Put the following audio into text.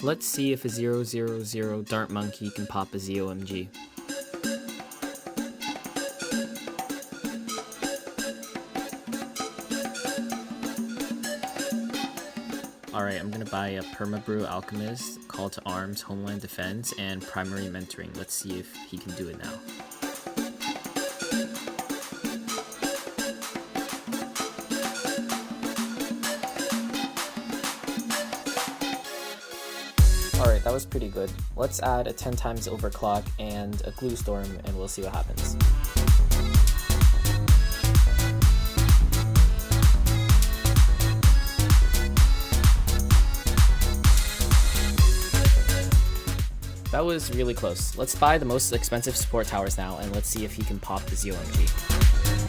Let's see if a 000 Dart Monkey can pop a ZOMG. Alright, I'm gonna buy a Permabrew Alchemist, Call to Arms, Homeland Defense, and Primary Mentoring. Let's see if he can do it now. Alright, that was pretty good. Let's add a 10 times overclock and a glue storm and we'll see what happens. That was really close. Let's buy the most expensive support towers now and let's see if he can pop the ZOMG.